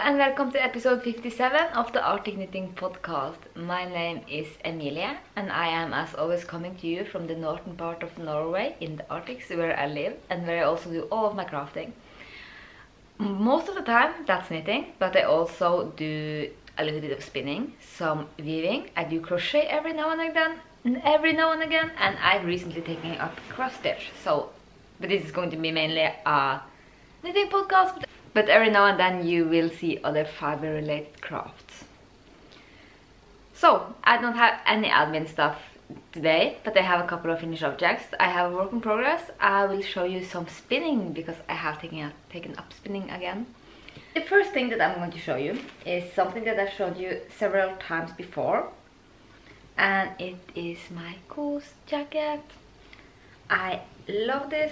and welcome to episode 57 of the Arctic Knitting Podcast. My name is Emilie and I am as always coming to you from the northern part of Norway in the Arctic, where I live and where I also do all of my crafting. Most of the time that's knitting, but I also do a little bit of spinning, some weaving. I do crochet every now and again, and I've recently taken up cross stitch. But this is going to be mainly a knitting podcast, but every now and then you will see other fiber related crafts. So I don't have any admin stuff today, but I have a couple of finished objects. I have a work in progress. I will show you some spinning because I have taken up spinning again. The first thing that I'm going to show you is something that I've showed you several times before, and it is my Coast jacket. I love this,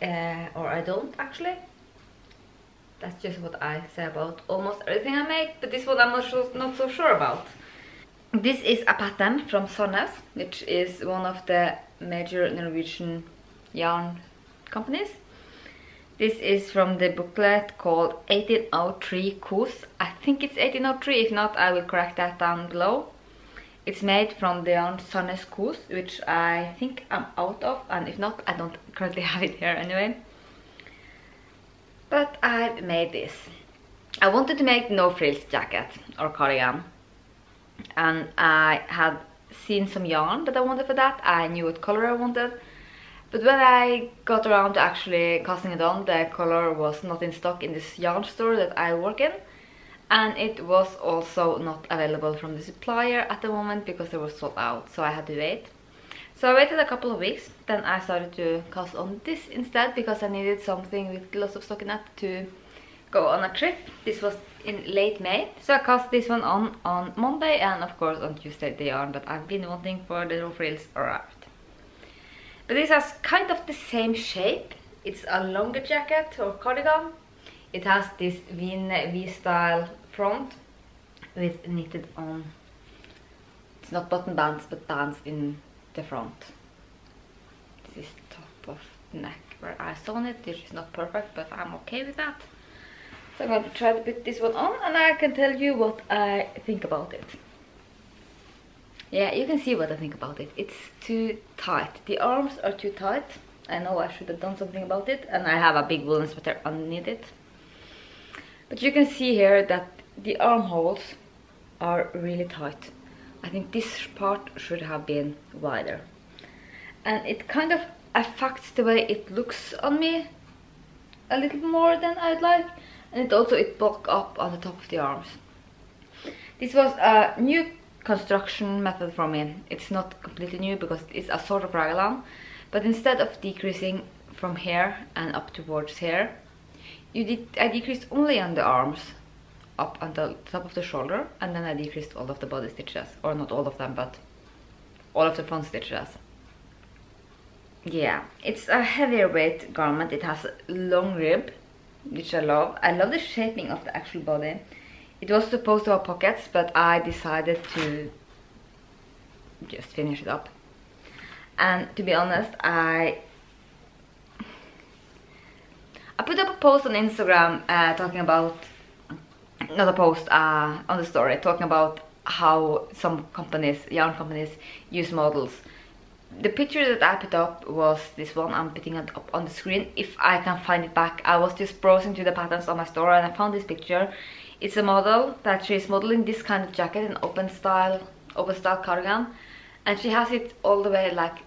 or I don't actually. That's just what I say about almost everything I make, but this one I'm not so sure about. This is a pattern from Sandnes, which is one of the major Norwegian yarn companies. This is from the booklet called 1803 Kos. I think it's 1803, if not I will correct that down below. It's made from the yarn Sandnes Kos, which I think I'm out of, and if not, I don't currently have it here anyway. But I've made this. I wanted to make no frills jacket or cardigan, and I had seen some yarn that I wanted for that. I knew what color I wanted, but when I got around to actually casting it on, the color was not in stock in this yarn store that I work in, and it was also not available from the supplier at the moment because they were sold out, so I had to wait. So I waited a couple of weeks, then I started to cast on this instead because I needed something with lots of stock in it to go on a trip. This was in late May, so I cast this one on Monday and of course on Tuesday the yarn that I've been wanting for the no frills arrived. But this has kind of the same shape. It's a longer jacket or cardigan. It has this V-style front with knitted on, it's not button bands but bands in the front. This is the top of the neck where I sewn it, which is not perfect, but I'm okay with that. So I'm going to try to put this one on and I can tell you what I think about it. Yeah, you can see what I think about it. It's too tight. The arms are too tight. I know I should have done something about it, and I have a big woolen sweater underneath it. But you can see here that the armholes are really tight. I think this part should have been wider, and it kind of affects the way it looks on me a little more than I'd like, and it bulks up on the top of the arms. This was a new construction method for me. It's not completely new because it's a sort of raglan, but instead of decreasing from here and up towards here, I decreased only on the arms up until the top of the shoulder, and then I decreased all of the body stitches, or not all of them, but all of the front stitches. Yeah, it's a heavier weight garment. It has a long rib, which I love. I love the shaping of the actual body. It was supposed to have pockets, but I decided to just finish it up. And to be honest, I put up a post on Instagram talking about, not a post, on the story, talking about how some companies, yarn companies, use models. The picture that I put up was this one. I'm putting it up on the screen if I can find it back. I was just browsing through the patterns on my store and I found this picture. It's a model that she's modeling this kind of jacket in open style cardigan, and she has it all the way like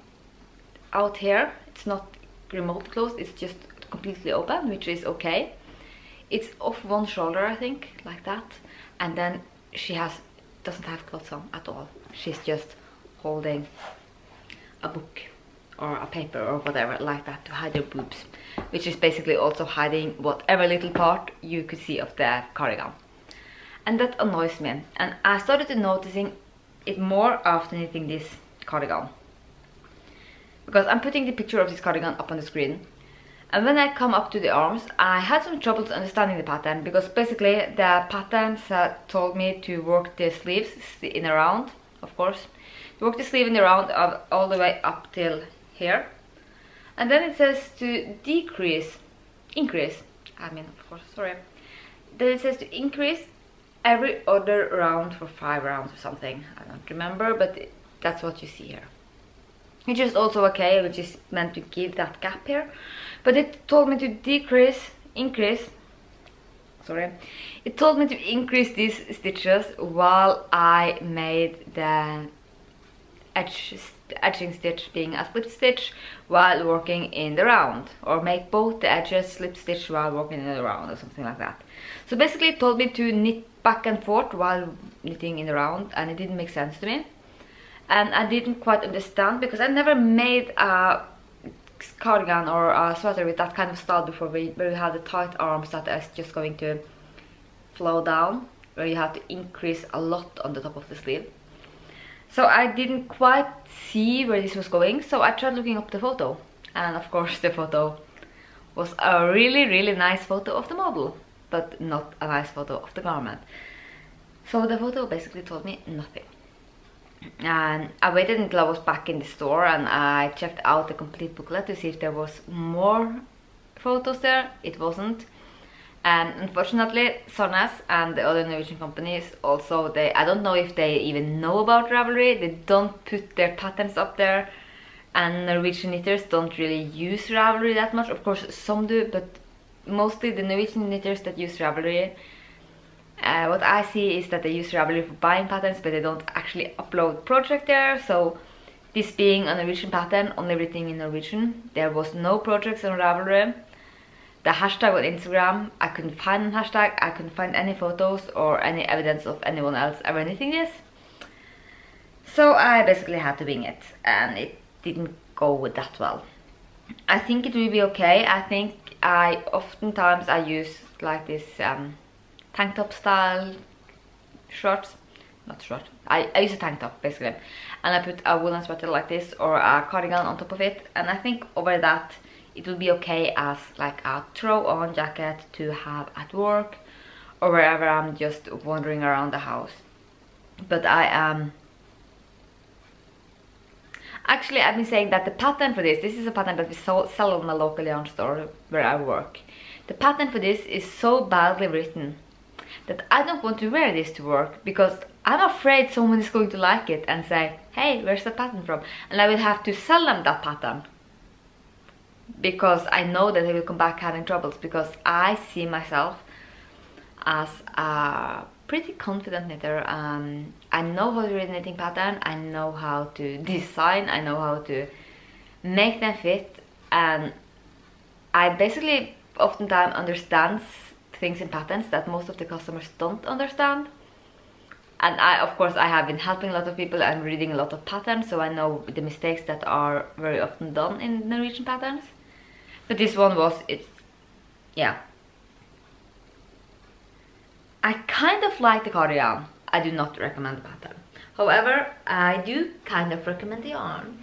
out here. It's not remote closed, it's just completely open, which is okay. It's off one shoulder, I think, like that, and then she doesn't have clothes on at all. She's just holding a book or a paper or whatever like that to hide her boobs, which is basically also hiding whatever little part you could see of the cardigan. And that annoys me, and I started to noticing it more after knitting this cardigan, because I'm putting the picture of this cardigan up on the screen. And when I come up to the arms, I had some troubles understanding the pattern, because basically the pattern told me to work the sleeves in a round, of course. To work the sleeve in the round all the way up till here. And then it says to increase, of course, sorry. then it says to increase every other round for 5 rounds or something. I don't remember, but that's what you see here. Which is also okay, which is meant to give that gap here. But it told me to it told me to increase these stitches while I made the edging stitch being a slip stitch while working in the round, or make both the edges slip stitch while working in the round, or something like that. So basically it told me to knit back and forth while knitting in the round, and it didn't make sense to me, and I didn't quite understand, because I never made a cardigan or a sweater with that kind of style before, where you have the tight arms that is just going to flow down, where you have to increase a lot on the top of the sleeve. So I didn't quite see where this was going, so I tried looking up the photo, and of course the photo was a really nice photo of the model, but not a nice photo of the garment. So the photo basically told me nothing. And I waited until I was back in the store, and I checked out the complete booklet to see if there was more photos there. It wasn't. And unfortunately, Sandnes and the other Norwegian companies also, I don't know if they even know about Ravelry. They don't put their patterns up there, and Norwegian knitters don't really use Ravelry that much. Of course some do, but mostly the Norwegian knitters that use Ravelry, what I see is that they use Ravelry for buying patterns, but they don't actually upload project there. So this being a Norwegian pattern, on everything in Norwegian, there was no projects on Ravelry. The hashtag on Instagram, I couldn't find an hashtag, I couldn't find any photos or any evidence of anyone else ever knitting this. So I basically had to wing it, and it didn't go that well. I think it will be okay. I think oftentimes I use like this tank top style shorts, not short, I use a tank top basically, and I put a woolen sweater like this or a cardigan on top of it, and I think over that it will be okay as like a throw on jacket to have at work or wherever I'm just wandering around the house. But actually I've been saying that the pattern for this is a pattern that we sell on my local yarn store where I work. The pattern for this is so badly written that I don't want to wear this to work, because I'm afraid someone is going to like it and say, hey, where's the pattern from? And I will have to sell them that pattern, because I know that they will come back having troubles, because I see myself as a pretty confident knitter. I know how to read a knitting pattern, I know how to design, I know how to make them fit, and I basically oftentimes understand things in patterns that most of the customers don't understand. And of course I have been helping a lot of people and reading a lot of patterns, so I know the mistakes that are very often done in Norwegian patterns. But this one was, yeah. I kind of like the cardigan. I do not recommend the pattern. However, I do kind of recommend the yarn.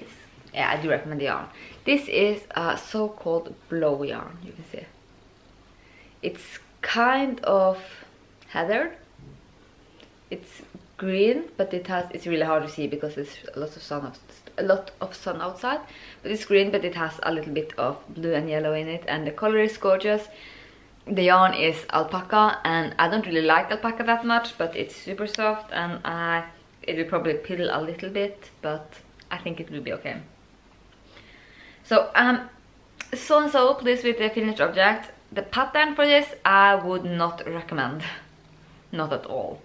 Yeah, I do recommend the yarn. This is a so-called blow yarn, you can see. It's kind of heathered. It's green, but it's really hard to see because there's a lot of sun outside. But it's green, but it has a little bit of blue and yellow in it, and the color is gorgeous. The yarn is alpaca, and I don't really like alpaca that much, but it's super soft, and it will probably piddle a little bit, but I think it will be okay. So so pleased with the finished object. The pattern for this I would not recommend, not at all.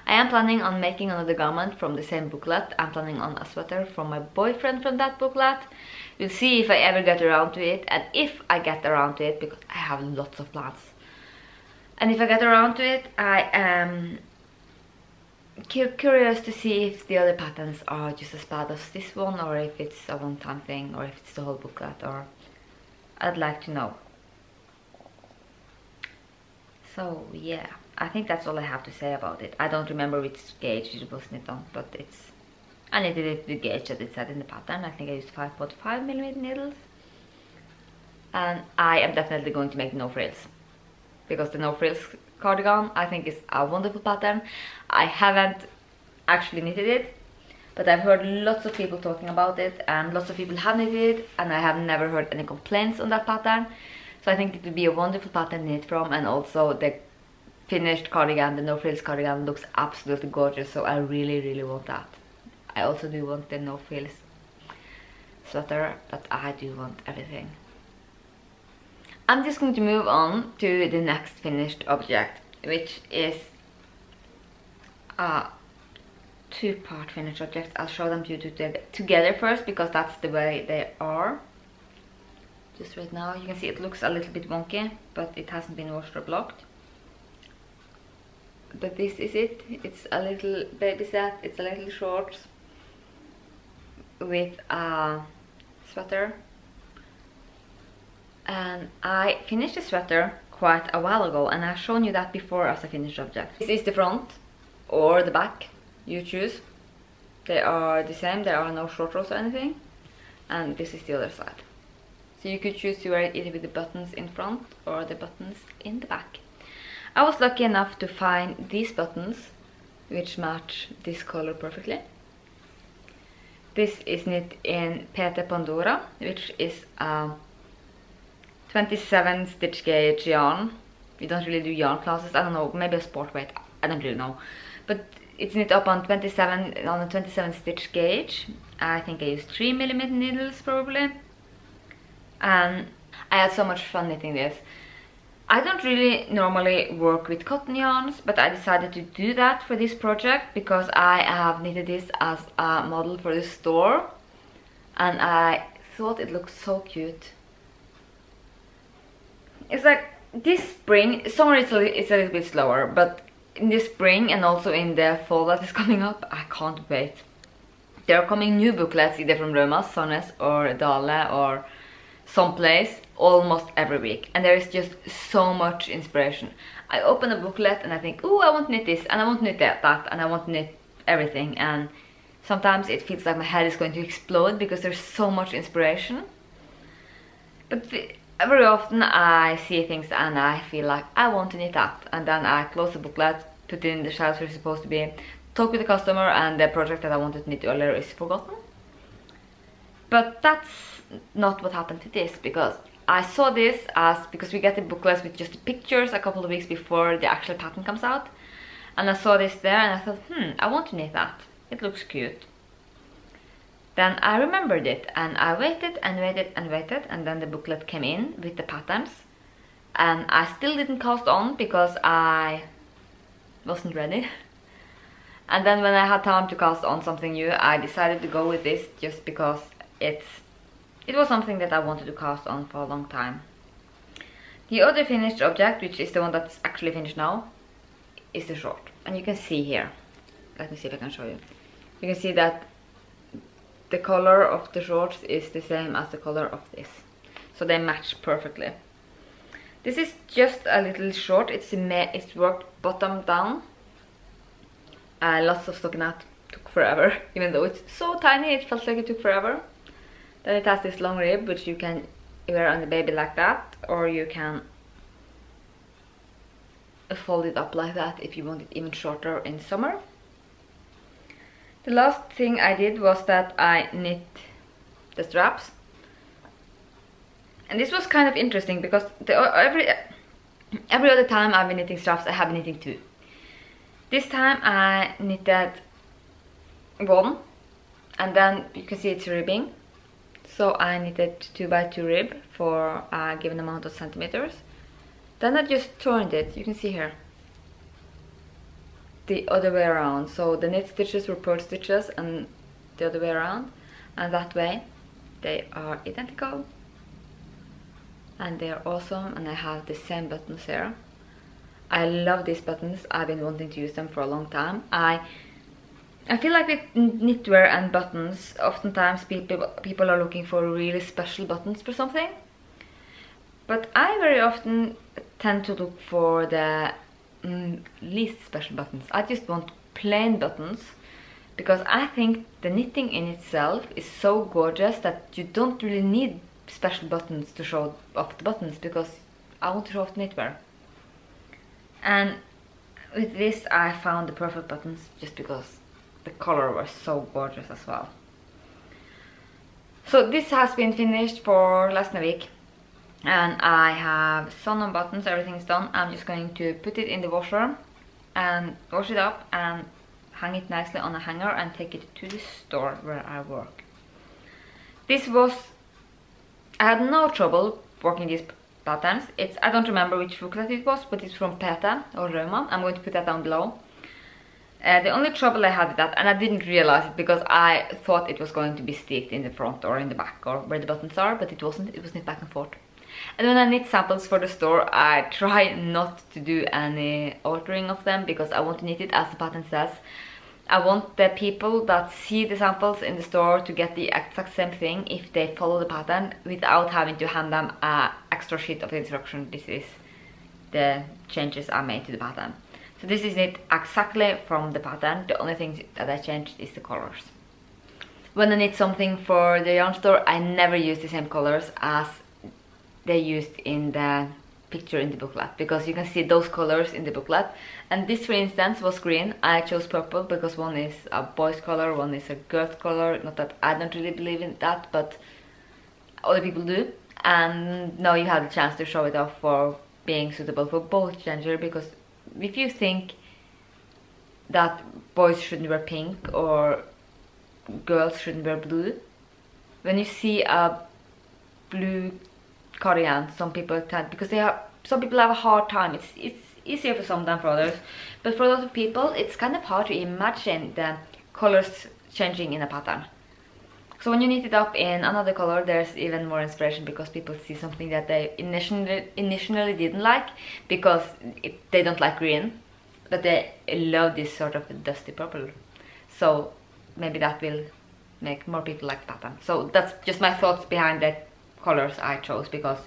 I am planning on making another garment from the same booklet. I'm planning on a sweater from my boyfriend from that booklet. We'll see if I ever get around to it, and if I get around to it, because I have lots of plans. And if I get around to it, I am curious to see if the other patterns are just as bad as this one, or if it's a one-time thing, or if it's the whole booklet, or I'd like to know. So yeah, I think that's all I have to say about it. I don't remember which gauge it was knit on, but I knitted it with the gauge that it said in the pattern. I think I used 5.5mm needles. And I am definitely going to make no frills, because the no frills cardigan I think is a wonderful pattern. I haven't actually knitted it, but I've heard lots of people talking about it, and lots of people have knitted it, and I have never heard any complaints on that pattern. So I think it would be a wonderful pattern to knit from, and also the finished cardigan, the no frills cardigan, looks absolutely gorgeous, so I really want that. I also do want the no frills sweater, but I do want everything. I'm just going to move on to the next finished object, which is a two-part finished object. I'll show them to you together first, because that's the way they are. Just right now, you can see it looks a little bit wonky, but it hasn't been washed or blocked. But this is it. It's a little baby set. It's a little shorts with a sweater. And I finished the sweater quite a while ago, and I've shown you that before as a finished object. This is the front or the back, you choose. They are the same, there are no short rows or anything. And this is the other side. So you could choose to wear it either with the buttons in front or the buttons in the back. I was lucky enough to find these buttons which match this color perfectly. This is knit in PT Pandora, which is a 27 stitch gauge yarn. We don't really do yarn classes, I don't know, maybe a sport weight, I don't really know. But it's knit up on a 27 stitch gauge. I think I used 3mm needles probably. And I had so much fun knitting this. I don't really normally work with cotton yarns, but I decided to do that for this project because I have knitted this as a model for the store. And I thought it looked so cute. It's like this spring, summer it's a little bit slower, but in the spring and also in the fall that is coming up, I can't wait. There are coming new booklets either from Røma, Sandnes or Dale or someplace almost every week, and there is just so much inspiration. I open a booklet and I think, oh, I want to knit this and I want to knit that and I want to knit everything, and sometimes it feels like my head is going to explode because there's so much inspiration. But very often I see things and I feel like I want to knit that, and then I close the booklet, put it in the shelves where it's supposed to be, talk with the customer, and the project that I wanted to knit earlier is forgotten. But that's not what happened to this, because I saw this because we get the booklets with just the pictures a couple of weeks before the actual pattern comes out, and I saw this there and I thought, I want to knit that, it looks cute. Then I remembered it and I waited and waited and waited, and then the booklet came in with the patterns, and I still didn't cast on because I wasn't ready. And then when I had time to cast on something new, I decided to go with this just because it was something that I wanted to cast on for a long time. The other finished object, which is the one that's actually finished now, is the short. And you can see here, let me see if I can show you. You can see that the color of the shorts is the same as the color of this. So they match perfectly. This is just a little short, it's worked bottom down. Lots of stockinette, took forever. Even though it's so tiny, it felt like it took forever. Then it has this long rib, which you can wear on the baby like that, or you can fold it up like that if you want it even shorter in summer. The last thing I did was that I knit the straps. And this was kind of interesting because every other time I've been knitting straps, I have been knitting two. This time I knitted one, and then you can see it's ribbing. So I knitted 2x2 rib for a given amount of centimeters. Then I just turned it, you can see here, the other way around. So the knit stitches were purl stitches and the other way around, and that way they are identical and they are awesome. And I have the same buttons here. I love these buttons, I've been wanting to use them for a long time. I feel like with knitwear and buttons, oftentimes people are looking for really special buttons for something. But I very often tend to look for the least special buttons. I just want plain buttons, because I think the knitting in itself is so gorgeous that you don't really need special buttons to show off the buttons, because I want to show off the knitwear. And with this I found the perfect buttons just because the color was so gorgeous as well. So this has been finished for less than a week. And I have sewn on buttons, everything is done. I'm just going to put it in the washer and wash it up and hang it nicely on a hanger and take it to the store where I work. I had no trouble working these patterns. I don't remember which booklet it was, but it's from Peta or Roma. I'm going to put that down below. The only trouble I had with that, and I didn't realize it because I thought it was going to be sticked in the front or in the back or where the buttons are, but it wasn't. It was knit back and forth. And when I knit samples for the store, I try not to do any altering of them because I want to knit it as the pattern says. I want the people that see the samples in the store to get the exact same thing if they follow the pattern without having to hand them an extra sheet of instruction. This is the changes I made to the pattern. So this is knit exactly from the pattern. The only thing that I changed is the colors. When I knit something for the yarn store, I never use the same colors as they used in the picture in the booklet, because you can see those colors in the booklet. And this, for instance, was green. I chose purple because one is a boy's color, one is a girl's color. Not that I don't really believe in that, but other people do. And now you have the chance to show it off for being suitable for both gender, because if you think that boys shouldn't wear pink or girls shouldn't wear blue, when you see a blue cardigan, some people tend, because some people have a hard time. It's easier for some than for others, but for a lot of people it's kind of hard to imagine the colors changing in a pattern. So when you knit it up in another color, there's even more inspiration, because people see something that they initially didn't like, because they don't like green, but they love this sort of dusty purple. So maybe that will make more people like the pattern. So that's just my thoughts behind the colors I chose, because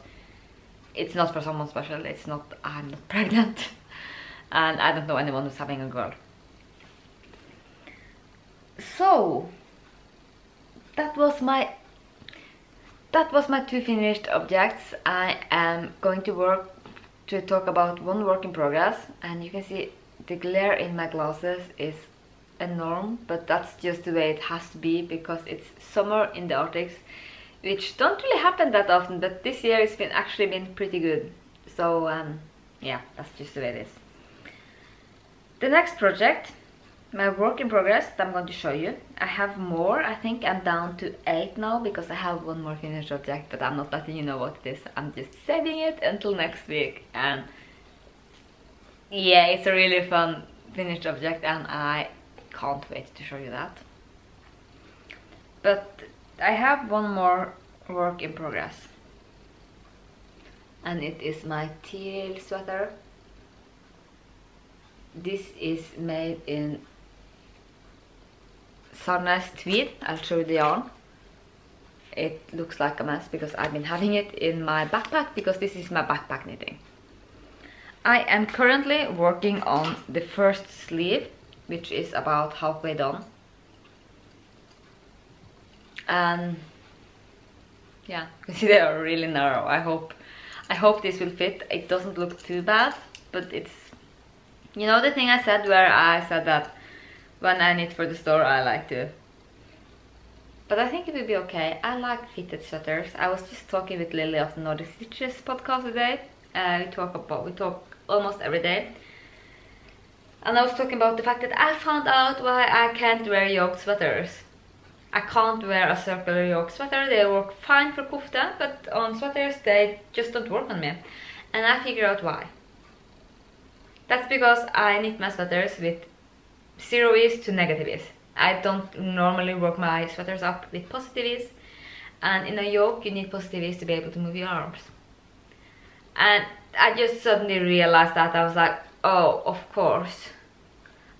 it's not for someone special. I'm not pregnant and I don't know anyone who's having a girl. So that was my two finished objects. I am going to talk about one work in progress, and you can see the glare in my glasses is enormous, but that's just the way it has to be because it's summer in the Arctics, which don't really happen that often, but this year it's actually been pretty good. So yeah, that's just the way it is. The next project, my work in progress that I'm going to show you. I have more. I think I'm down to 8 now because I have one more finished object, but I'm not letting you know what it is. I'm just saving it until next week. And yeah, it's a really fun finished object and I can't wait to show you that. But I have one more work in progress, and it is my teal sweater. This is made in Sarnes tweed. I'll show you the yarn. It looks like a mess because I've been having it in my backpack, because this is my backpack knitting. I am currently working on the first sleeve, which is about halfway done. And yeah, you can see they are really narrow. I hope this will fit. It doesn't look too bad, but it's, you know, the thing I said where I said that when I knit for the store I like to, but I think it will be okay. I like fitted sweaters. I was just talking with Lily of the Nordic Stitches podcast today. We talk almost every day, and I was talking about the fact that I found out why I can't wear yoke sweaters. I can't wear a circular yoke sweater. They work fine for kofta, but on sweaters they just don't work on me. And I figured out why. That's because I knit my sweaters with 0 ease to negative ease. I don't normally work my sweaters up with positive ease. And in a yoke you need positive ease to be able to move your arms. And I just suddenly realized that. I was like, oh, of course.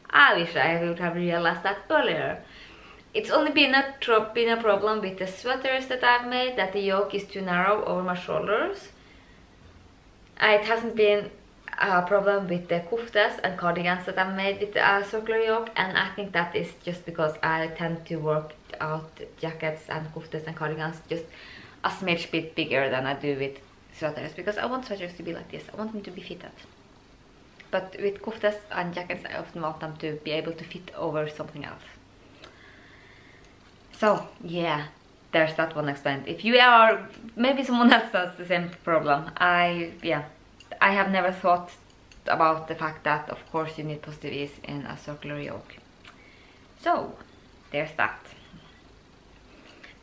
I wish I would have realized that earlier. It's only been a problem with the sweaters that I've made, that the yoke is too narrow over my shoulders. It hasn't been a problem with the koftas and cardigans that I've made with a circular yoke, and I think that is just because I tend to work out jackets and koftas and cardigans just a smidge bit bigger than I do with sweaters, because I want sweaters to be like this. I want them to be fitted. But with koftas and jackets I often want them to be able to fit over something else. So yeah, there's that one explained. If you are, maybe someone else has the same problem. I have never thought about the fact that of course you need positive ease in a circular yoke. So there's that.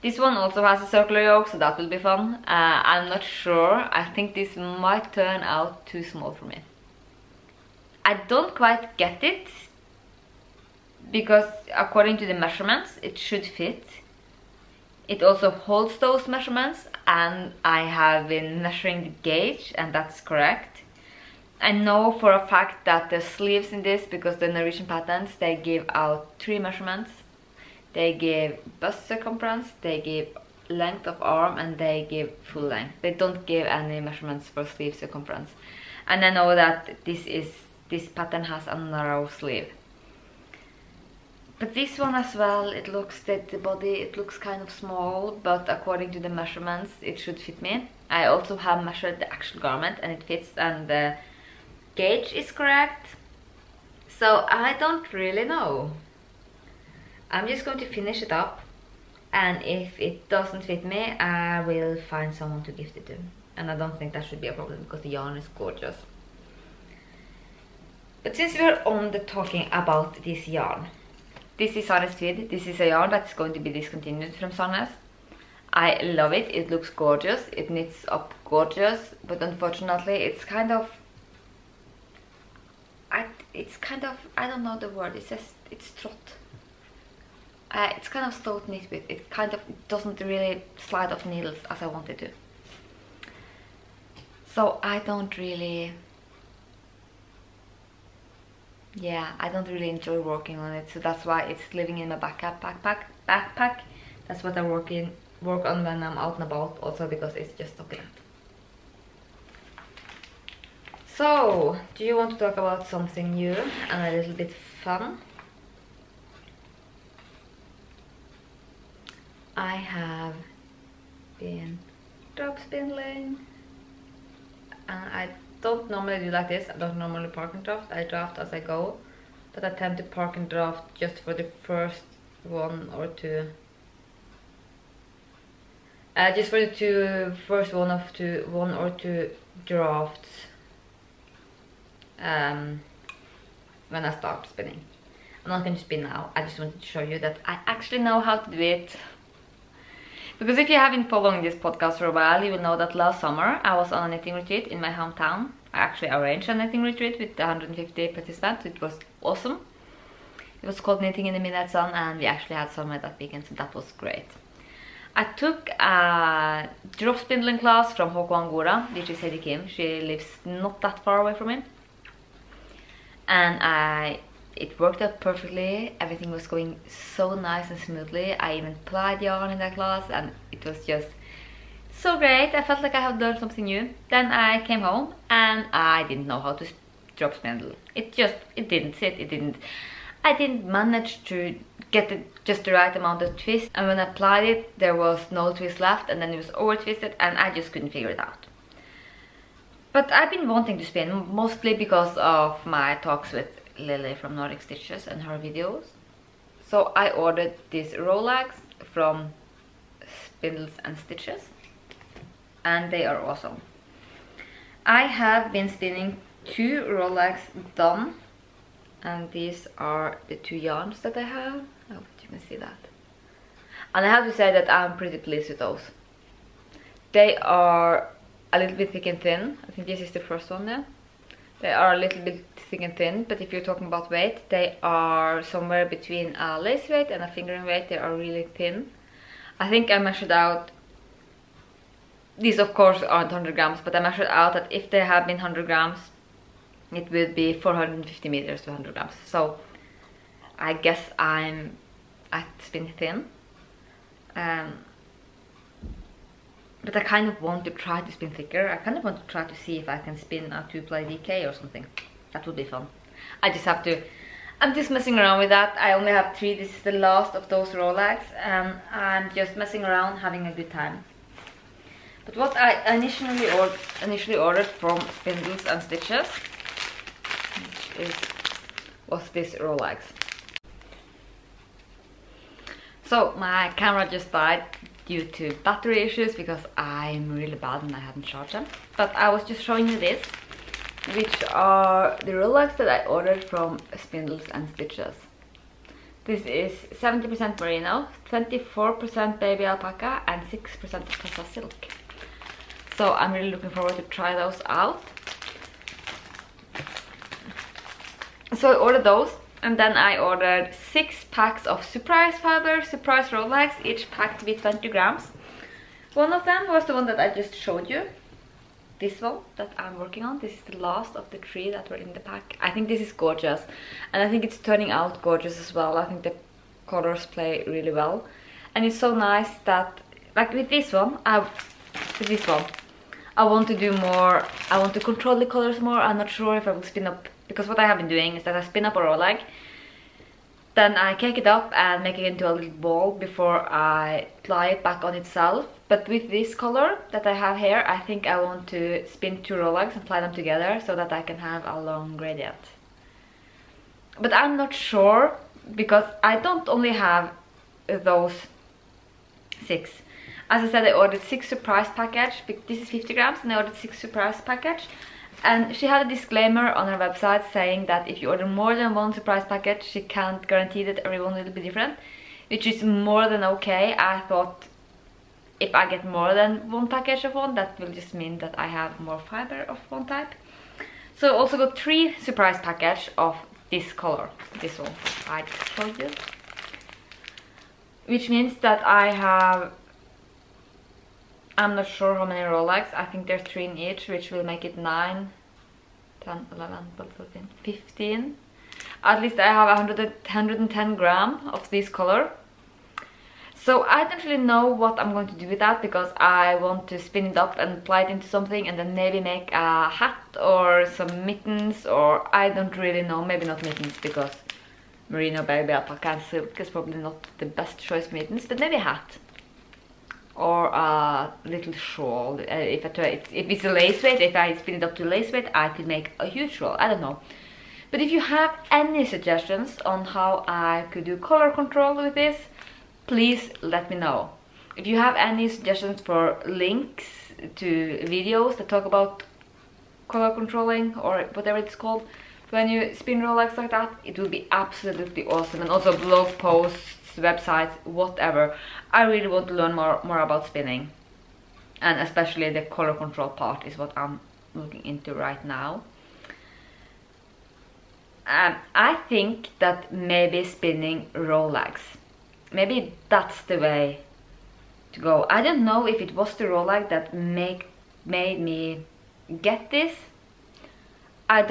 This one also has a circular yoke, so that will be fun. I'm not sure. I think this might turn out too small for me. I don't quite get it, because according to the measurements it should fit. It also holds those measurements, and I have been measuring the gauge and that's correct. I know for a fact that the sleeves in this, because the Norwegian patents, they give out 3 measurements. They give bust circumference, they give length of arm, and they give full length. They don't give any measurements for sleeve circumference. And I know that this pattern has a narrow sleeve. But this one as well, it looks that the body, it looks kind of small, but according to the measurements, it should fit me. I also have measured the actual garment and it fits, and the gauge is correct. So I don't really know. I'm just going to finish it up, and if it doesn't fit me, I will find someone to gift it to. And I don't think that should be a problem, because the yarn is gorgeous. But since we're on the talking about this yarn, this is Sandnes Tweed. This is a yarn that's going to be discontinued from Sandnes. I love it. It looks gorgeous. It knits up gorgeous, but unfortunately it's kind of, I don't know the word. It says it's trot. It's kind of slow to knit with. It kind of doesn't really slide off needles as I want it to. So I don't really, I don't really enjoy working on it. So that's why it's living in my backpack. That's what I work on when I'm out and about, also because it's just succulent. So, do you want to talk about something new and a little bit fun? I have been drop spindling, and I don't normally do like this. I don't normally park and draft. I draft as I go, but I tend to park and draft just for the first one or two. Just for the first one or two drafts when I start spinning. I'm not going to spin now. I just wanted to show you that I actually know how to do it. Because if you have been following this podcast for a while, you will know that last summer I was on a knitting retreat in my hometown. I actually arranged a knitting retreat with 150 participants. It was awesome. It was called Knitting in the Midnight Sun, and we actually had summer that weekend, so that was great. I took a drop spindling class from Håkon Gora, which is Heidi Kim. She lives not that far away from me. And it worked out perfectly. Everything was going so nice and smoothly. I even plied yarn in that class, and it was just so great. I felt like I had learned something new. Then I came home and I didn't know how to drop spindle. It didn't sit. I didn't manage to get just the right amount of twist, and when I applied it there was no twist left, and then it was over twisted, and I just couldn't figure it out. But I've been wanting to spin, mostly because of my talks with Lily from Nordic Stitches and her videos. So I ordered these Rolex from Spindles and Stitches, and they are awesome. I have been spinning 2 Rolex done, and these are the 2 yarns that I have. I hope you can see that. And I have to say that I'm pretty pleased with those. They are a little bit thick and thin. I think this is the first one there. They are a little bit thick and thin, but if you're talking about weight, they are somewhere between a lace weight and a fingering weight. They are really thin. I think I measured out, these of course aren't 100 grams, but I measured out that if they had been 100 grams, it would be 450 meters to 100 grams. So I guess I'm at spin thin. But I kind of want to try to spin thicker. I kind of want to try to see if I can spin a 2-ply DK or something. That would be fun. I'm just messing around with that. I only have 3. This is the last of those Rolex, and I'm just messing around, having a good time. But what I initially ordered from Spindles and Stitches was this Rolex. So my camera just died. due to battery issues because I'm really bad and I haven't charged them. But I was just showing you this, which are the Rolex that I ordered from Spindles and Stitches. This is 70% merino, 24% baby alpaca and 6% Tessa silk. So I'm really looking forward to try those out. So I ordered those, and then I ordered 6 packs of surprise fiber, surprise Rolex, each pack to be 20 grams. One of them was the one that I just showed you. This one that I'm working on. This is the last of the 3 that were in the pack. I think this is gorgeous, and I think it's turning out gorgeous as well. I think the colors play really well, and it's so nice that, like with this one, I want to do more. I want to control the colors more. I'm not sure if I will spin up, because what I have been doing is that I spin up a Rolex, then I cake it up and make it into a little ball before I ply it back on itself. But with this color that I have here, I think I want to spin 2 Rolex and ply them together so that I can have a long gradient. But I'm not sure, because I don't only have those 6. As I said, I ordered 6 surprise package. This is 50 grams, and I ordered 6 surprise package. And she had a disclaimer on her website saying that if you order more than 1 surprise package, she can't guarantee that everyone will be different, which is more than okay. I thought if I get more than 1 package of one, that will just mean that I have more fiber of one type. So I also got 3 surprise package of this color, this one I showed you, which means that I have, I'm not sure how many Rolex. I think there's 3 in each, which will make it 9, 10, 11, 12, 13, 15. At least I have 110 grams of this color. So I don't really know what I'm going to do with that, because I want to spin it up and apply it into something, and then maybe make a hat or some mittens, or I don't really know. Maybe not mittens, because merino, baby alpaca and silk is probably not the best choice for mittens, but maybe a hat. Or a little shawl. If it's a lace weight, if I spin it up to lace weight, I could make a huge shawl. I don't know. But if you have any suggestions on how I could do color control with this, please let me know. If you have any suggestions for links to videos that talk about color controlling, or whatever it's called, when you spin Rolex like that, it will be absolutely awesome. And also blog posts, websites, whatever. I really want to learn more about spinning, and especially the color control part is what I'm looking into right now. I think that maybe spinning Rolex, maybe that's the way to go. I don't know if it was the Rolex that made me get this. As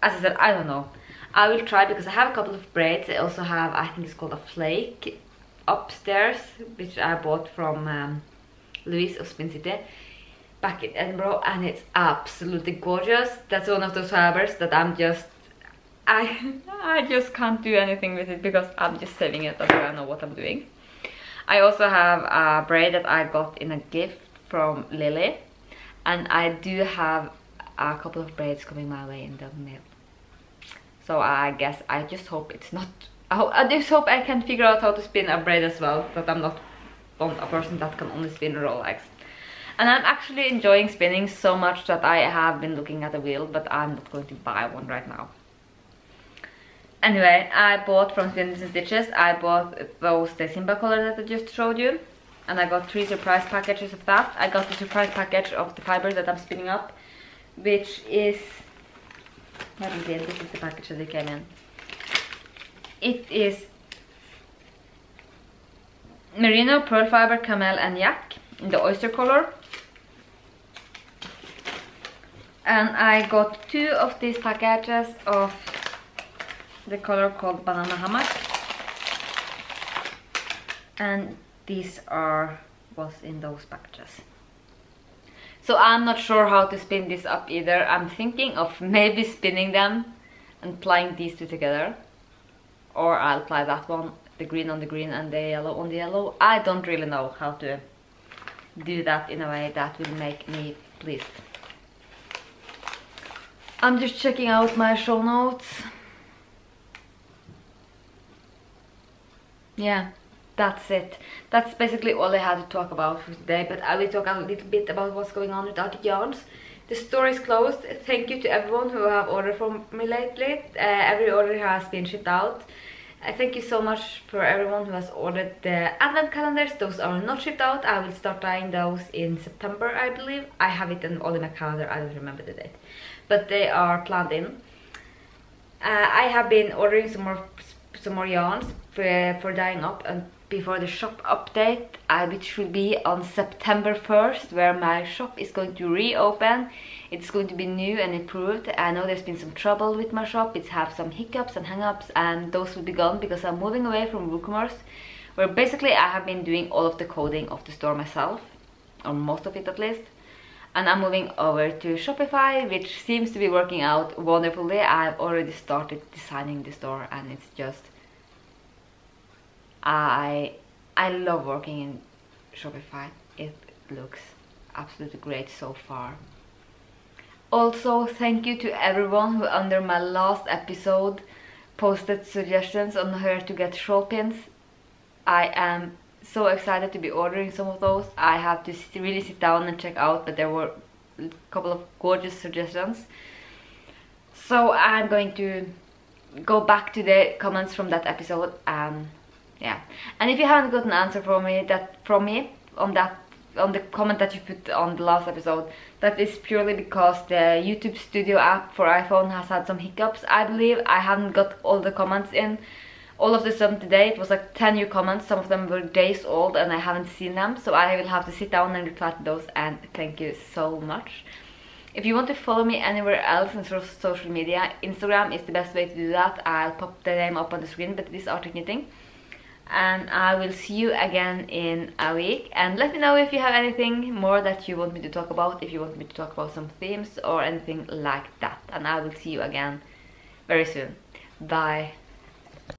I said, I don't know. I will try, because I have a couple of braids. I also have, I think it's called a flake upstairs, which I bought from Louise of Spin City back in Edinburgh, and it's absolutely gorgeous. That's one of those fibers that I just can't do anything with it, because I'm just saving it until I know what I'm doing. I also have a braid that I got in a gift from Lily, and I do have a couple of braids coming my way in the mail. So I guess I just hope it's not, I just hope I can figure out how to spin a braid as well, that I'm not a person that can only spin Rolex. And I'm actually enjoying spinning so much that I have been looking at a wheel, but I'm not going to buy one right now. Anyway, I bought from Spindles and Stitches, I bought the Simba color that I just showed you, and I got 3 surprise packages of that. I got the surprise package of the fibers that I'm spinning up, which is, let me see, this is the package that they came in. It is merino, pearl fiber, camel and yak in the oyster color. And I got 2 of these packages of the color called banana hammock, and these was in those packages. So I'm not sure how to spin this up either. I'm thinking of maybe spinning them and plying these 2 together, or I'll ply that one, the green on the green and the yellow on the yellow. I don't really know how to do that in a way that will make me pleased. I'm just checking out my show notes. Yeah, that's it. That's basically all I had to talk about for today, but I will talk a little bit about what's going on with Dockyards. The store is closed. Thank you to everyone who have ordered from me lately. Every order has been shipped out. Thank you so much for everyone who has ordered the advent calendars. Those are not shipped out. I will start buying those in September, I believe. I have it all in my calendar. I don't remember the date, but they are planned in. I have been ordering some more yarns for dyeing up and before the shop update, which will be on September 1st, where my shop is going to reopen. It's going to be new and improved. I know there's been some trouble with my shop. It's have some hiccups and hang-ups, and those will be gone because I'm moving away from WooCommerce, where basically I have been doing all of the coding of the store myself, or most of it at least. And I'm moving over to Shopify, which seems to be working out wonderfully. I've already started designing the store, and it's just I love working in Shopify. It looks absolutely great so far. Also, thank you to everyone who under my last episode posted suggestions on where to get shawl pins. I am so excited to be ordering some of those. I have to really sit down and check out, but there were a couple of gorgeous suggestions. So I'm going to go back to the comments from that episode. Yeah, and if you haven't got an answer from me on the comment that you put on the last episode, that is purely because the YouTube Studio app for iPhone has had some hiccups. I believe I haven't got all the comments in. All of the stuff today, it was like 10 new comments. Some of them were days old and I haven't seen them, so I will have to sit down and reply to those, and thank you so much. If you want to follow me anywhere else in social media, Instagram is the best way to do that. I'll pop the name up on the screen, but it is Arctic Knitting. And I will see you again in a week, and let me know if you have anything more that you want me to talk about, if you want me to talk about some themes or anything like that, and I will see you again very soon. Bye.